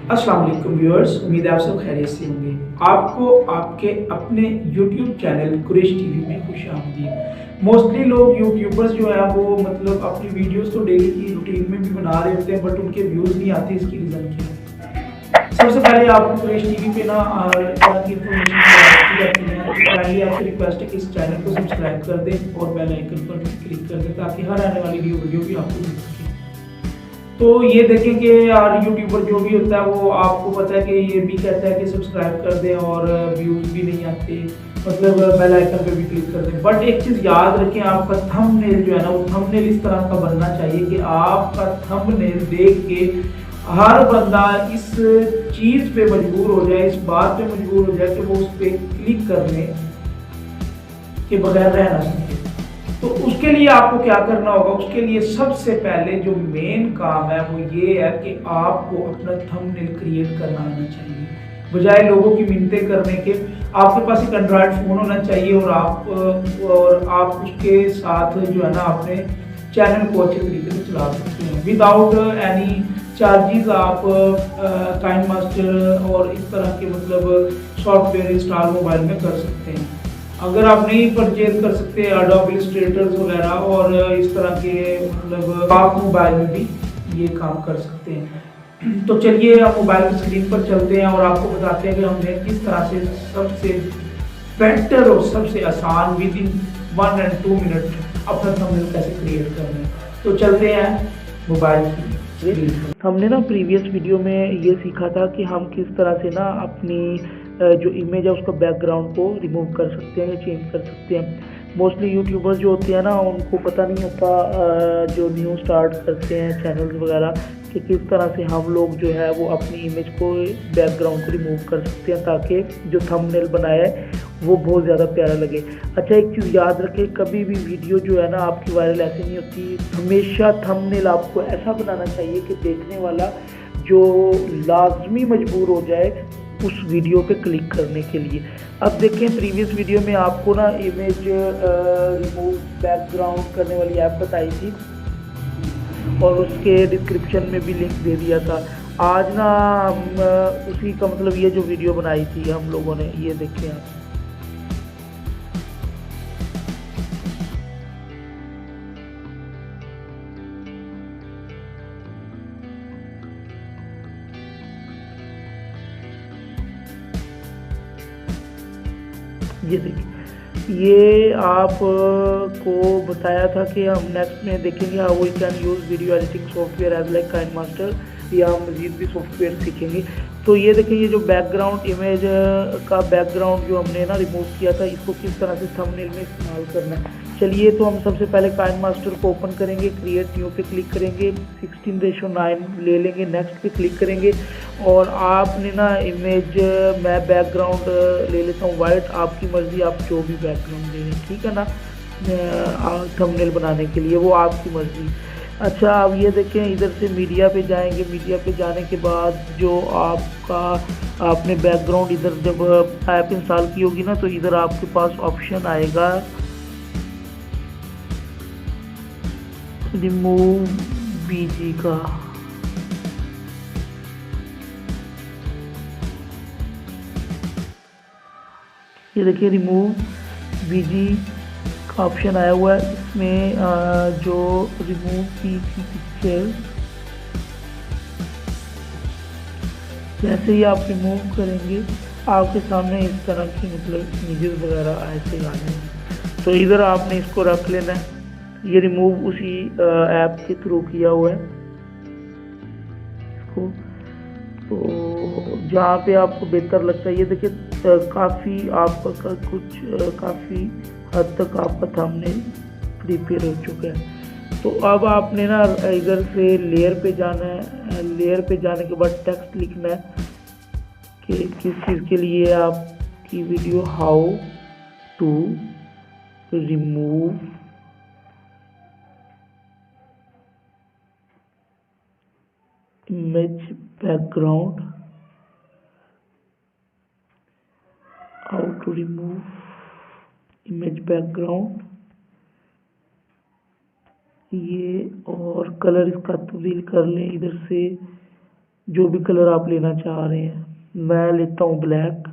अस्सलाम वालेकुम व्यूअर्स, उम्मीद है आप सब खैरियत से होंगे। आपको आपके अपने यूट्यूब चैनल कुरैश टीवी में खुशामदीद। मोस्टली लोग यूट्यूबर्स जो है वो मतलब अपनी वीडियोस तो डेली की रूटीन में भी बना रहे होते हैं, बट उनके व्यूज़ नहीं आते। इसकी रीज़न क्या है? सबसे पहले आपको कुरैश टीवी पे ना हर तरह की इन्फॉर्मेशन प्रोवाइड की जाती है। तो काइंडली आपसे रिक्वेस्ट है कि इस चैनल को सब्सक्राइब कर दें और बेल आइकन पर क्लिक कर दें ताकि हर आने वाली वीडियो भी आपको मिल सके। तो ये देखें कि यार यूट्यूबर जो भी होता है वो आपको पता है कि ये भी कहता है कि सब्सक्राइब कर दें और व्यूज़ भी नहीं आते, मतलब बेल आइकन पे भी क्लिक कर दें। बट एक चीज़ याद रखें, आपका थंबनेल जो है ना वो थंबनेल इस तरह का बनना चाहिए कि आपका थंबनेल देख के हर बंदा इस चीज़ पे मजबूर हो जाए, इस बात पे मजबूर हो जाए कि वो उस पर क्लिक करने के बगैर रह ना सके। तो उसके लिए आपको क्या करना होगा? उसके लिए सबसे पहले जो मेन काम है वो ये है कि आपको अपना थंबनेल क्रिएट करना आना चाहिए। बजाय लोगों की मिन्नतें करने के, आपके पास एक एंड्रॉयड फ़ोन होना चाहिए और आप उसके साथ जो है ना अपने चैनल को अच्छे तरीके से चला सकते हैं विदाउट एनी चार्जेस। आप काइंड मास्टर और इस तरह के मतलब सॉफ्टवेयर इंस्टॉल मोबाइल में कर सकते हैं। अगर आप नहीं परचेज कर सकते एडोब इलस्ट्रेटर्स वगैरह और इस तरह के मतलब आप मोबाइल में भी ये काम कर सकते हैं। तो चलिए आप मोबाइल की स्क्रीन पर चलते हैं और आपको बताते हैं कि हमने किस तरह से सबसे बेटर और सबसे आसान विद इन 1 and 2 मिनट अपना थंबनेल कैसे क्रिएट करना है। तो चलते हैं मोबाइल की स्क्रीन पर। हमने ना प्रीवियस वीडियो में ये सीखा था कि हम किस तरह से ना अपनी जो इमेज है उसका बैकग्राउंड को रिमूव कर सकते हैं या चेंज कर सकते हैं। मोस्टली यूट्यूबर्स जो होते हैं ना उनको पता नहीं होता, जो न्यू स्टार्ट करते हैं चैनल्स वगैरह, कि किस तरह से हम लोग जो है वो अपनी इमेज को बैकग्राउंड को रिमूव कर सकते हैं ताकि जो थंबनेल बनाया है वो बहुत ज़्यादा प्यारा लगे। अच्छा, एक चीज़ याद रखें, कभी भी वीडियो जो है ना आपकी वायरल ऐसे नहीं होती। हमेशा थंबनेल आपको ऐसा बनाना चाहिए कि देखने वाला जो लाजमी मजबूर हो जाए उस वीडियो पे क्लिक करने के लिए। अब देखें, प्रीवियस वीडियो में आपको ना इमेज रिमूव बैकग्राउंड करने वाली ऐप बताई थी और उसके डिस्क्रिप्शन में भी लिंक दे दिया था। आज ना हम उसी का मतलब ये जो वीडियो बनाई थी हम लोगों ने, ये देखें आप। ये देखिए, ये आप को बताया था कि हम नेक्स्ट में देखेंगे how we can use video editing software as like KineMaster, या हम मज़ीद भी सॉफ्टवेयर सीखेंगे। तो ये देखिए, ये जो बैकग्राउंड इमेज का बैकग्राउंड जो हमने ना रिमूव किया था, इसको किस तरह से थंबनेल में इस्तेमाल करना है। चलिए, तो हम सबसे पहले काइंड मास्टर को ओपन करेंगे, क्रिएट न्यू पे क्लिक करेंगे, 16:9 ले लेंगे, नेक्स्ट पे क्लिक करेंगे और आपने ना इमेज, मैं बैकग्राउंड ले लेता हूँ वाइट, आपकी मर्ज़ी, आप जो भी बैकग्राउंड ले लें, ठीक है ना, थंबनेल बनाने के लिए वो आपकी मर्ज़ी। अच्छा, अब ये देखें, इधर से मीडिया पे जाएंगे। मीडिया पे जाने के बाद जो आपका आपने बैकग्राउंड इधर जब ऐप इंस्टॉल की होगी ना, तो इधर आपके पास ऑप्शन आएगा रिमूव बीजी का। ये देखिए, रिमूव बीजी का ऑप्शन आया हुआ है। इसमें जो रिमूव बीजी पिक्चर, जैसे ही आप रिमूव करेंगे आपके सामने इस तरह की मतलब इमेजेस वगैरह ऐसे आ जाएंगे। तो इधर आपने इसको रख लेना है। ये रिमूव उसी ऐप के थ्रू किया हुआ है इसको। तो जहाँ पे आपको बेहतर लगता है, ये देखिए, काफ़ी आपका कुछ काफ़ी हद तक आपका थंबनेल प्रिपेयर हो चुका है। तो अब आपने ना इधर से लेयर पे जाना है। लेयर पे जाने के बाद टेक्स्ट लिखना है कि किस चीज़ के लिए आपकी video, how to remove image background, how to remove image background, ये और कलर इसका तब्दील कर लें इधर से जो भी कलर आप लेना चाह रहे हैं। मैं लेता हूँ ब्लैक,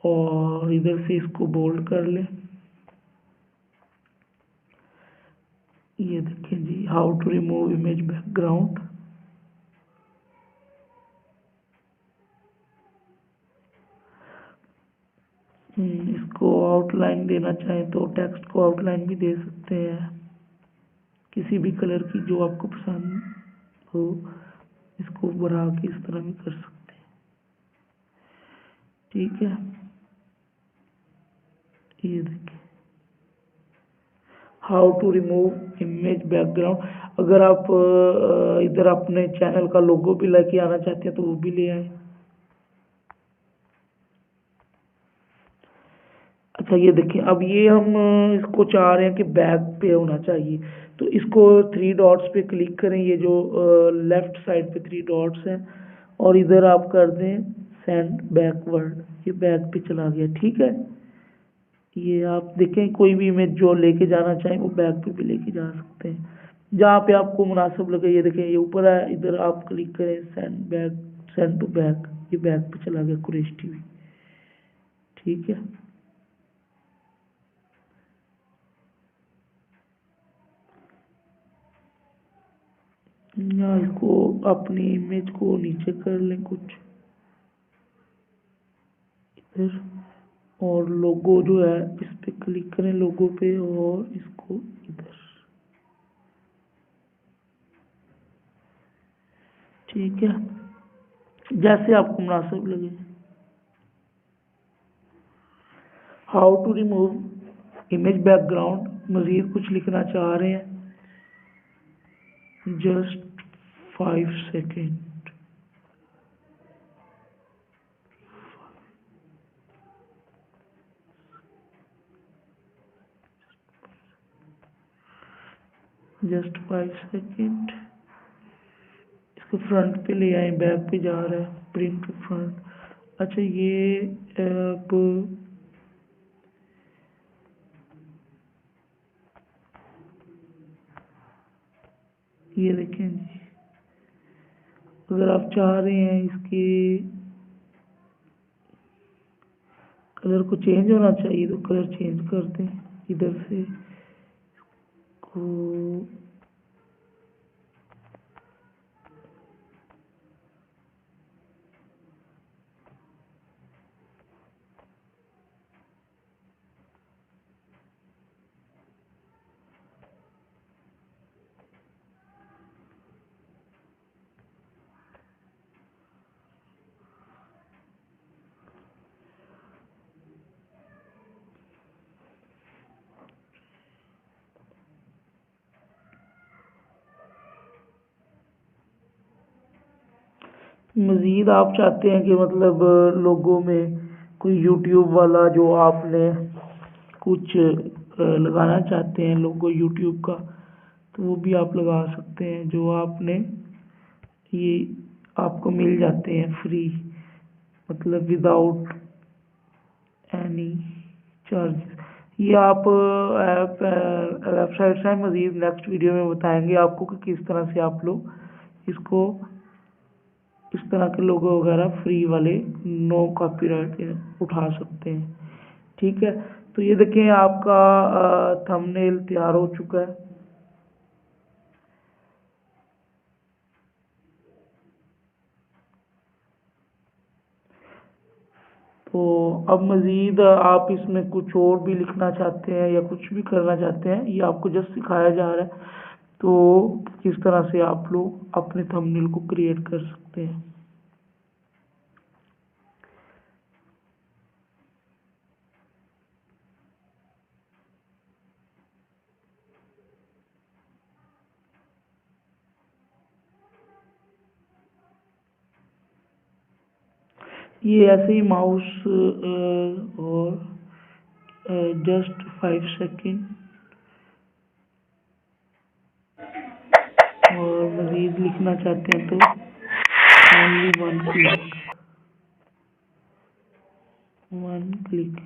और इधर से इसको बोल्ड कर लें। ये देखें जी, how to remove image background. इसको आउटलाइन देना चाहें तो टेक्स्ट को आउटलाइन भी दे सकते हैं, किसी भी कलर की जो आपको पसंद हो। इसको बढ़ा के इस तरह भी कर सकते हैं, ठीक है। ये देखिए, how to remove image background. अगर आप इधर अपने चैनल का लोगो भी लेके आना चाहते हैं तो वो भी ले आए। अच्छा, ये देखिए, अब ये हम इसको चाह रहे हैं कि बैक पे होना चाहिए, तो इसको थ्री डॉट्स पे क्लिक करें, ये जो लेफ्ट साइड पे थ्री डॉट्स हैं, और इधर आप कर दें सेंड बैकवर्ड। ये बैक पे चला गया, ठीक है। ये आप देखें, कोई भी इमेज जो लेके जाना चाहें वो बैक पे भी लेके जा सकते हैं, जहाँ पे आपको मुनासिब लगे। ये देखें, ये ऊपर है, इधर आप क्लिक करें send back, send to back, ये बैक पे चला गया कुरैश टीवी, ठीक है। या इसको अपनी इमेज को नीचे कर लें कुछ इधर, और लोगो जो है इस पे क्लिक करें, लोगो पे, और इसको इधर, ठीक है, जैसे आपको मुनासिब लगे। How to remove image background. मज़ीद कुछ लिखना चाह रहे हैं, जस्ट 5 सेकेंड। Just 5 second. इसको फ्रंट पे ले आए, बैक पे जा रहा है, प्रिंट टू फ्रंट। अच्छा, ये अब ये देखें जी, अगर आप चाह रहे हैं इसके कलर को चेंज होना चाहिए तो कलर चेंज कर दें, इधर से को मज़ीद आप चाहते हैं कि मतलब लोगों में कोई यूट्यूब वाला जो आपने कुछ लगाना चाहते हैं लोगो यूट्यूब का, तो वो भी आप लगा सकते हैं, जो आपने ये आपको मिल जाते हैं फ्री, मतलब विदाउट एनी चार्जेस। ये आप वेबसाइट से मज़ीद नेक्स्ट वीडियो में बताएंगे आपको कि किस तरह से आप लोग इसको, इस तरह के लोगो वगैरह फ्री वाले नो कॉपीराइट उठा सकते हैं, ठीक है। तो ये देखें, आपका थंबनेल तैयार हो चुका है। तो अब मज़ीद आप इसमें कुछ और भी लिखना चाहते हैं या कुछ भी करना चाहते हैं, ये आपको जस्ट सिखाया जा रहा है, तो किस तरह से आप लोग अपने थंबनेल को क्रिएट कर सकते हैं। ये ऐसे ही माउस और जस्ट 5 सेकेंड, और मज़ीद लिखना चाहते हैं तो ओनली वन क्लिक।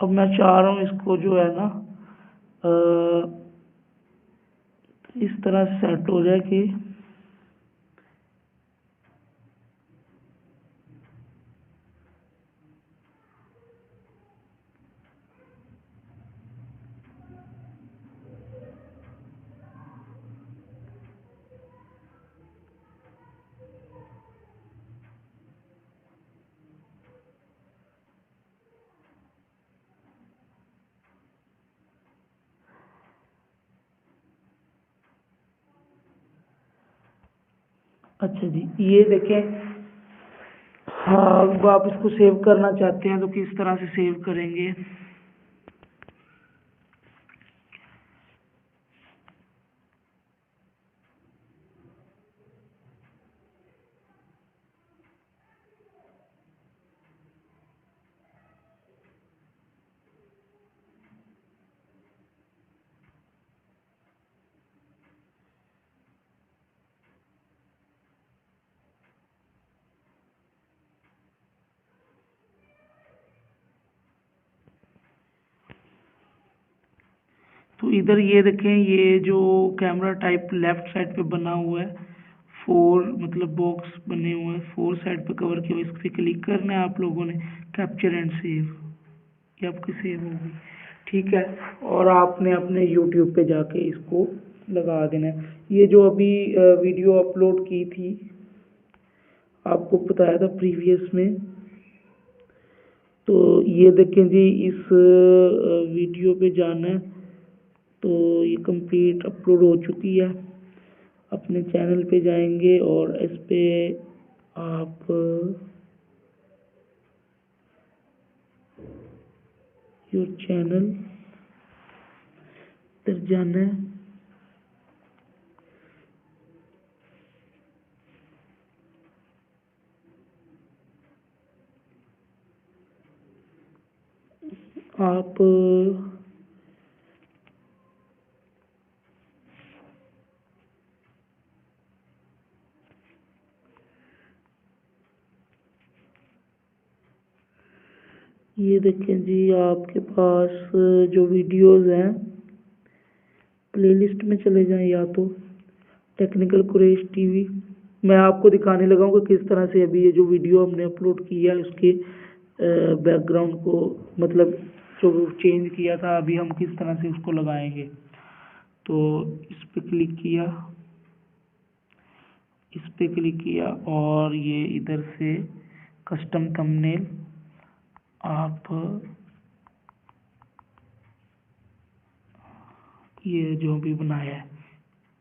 अब मैं चाह रहा हूँ इसको जो है ना इस तरह से सेट हो जाए कि अच्छा जी, ये देखें। हाँ, अब आप इसको सेव करना चाहते हैं तो किस तरह से सेव करेंगे? तो इधर ये देखें, ये जो कैमरा टाइप लेफ्ट साइड पे बना हुआ है, फोर मतलब बॉक्स बने हुए हैं, फोर साइड पे कवर किया हुआ, इस पे क्लिक करना है आप लोगों ने, कैप्चर एंड सेव, ये आपकी सेव होगी। ठीक है, और आपने अपने यूट्यूब पे जाके इसको लगा देना है। ये जो अभी वीडियो अपलोड की थी, आपको बताया था प्रीवियस में, तो ये देखें जी, इस वीडियो पे जाना है तो ये कंप्लीट अपलोड हो चुकी है। अपने चैनल पे जाएंगे और इस पे आप योर चैनल पर जाना है, आप ये देखें जी, आपके पास जो वीडियोस हैं प्लेलिस्ट में चले जाएं, या तो टेक्निकल कुरैश टीवी। मैं आपको दिखाने लगा हूँ कि किस तरह से अभी ये जो वीडियो हमने अपलोड किया है उसके बैकग्राउंड को मतलब जो चेंज किया था, अभी हम किस तरह से उसको लगाएंगे। तो इस पे क्लिक किया, इस पे क्लिक किया और ये इधर से कस्टम थंबनेल आप ये जो भी बनाया है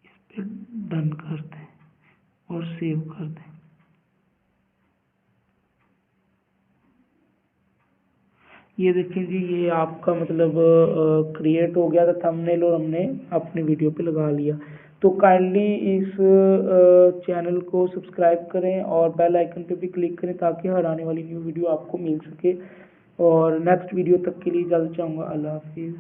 इस पे डन कर दें और सेव कर दें। ये देखें जी, ये आपका मतलब क्रिएट हो गया था थंबनेल और हमने अपनी वीडियो पे लगा लिया। तो काइंडली इस चैनल को सब्सक्राइब करें और बेल आइकन पे भी क्लिक करें ताकि हर आने वाली न्यू वीडियो आपको मिल सके। और नेक्स्ट वीडियो तक के लिए इजाज़त चाहूँगा। अल्लाह हाफिज़।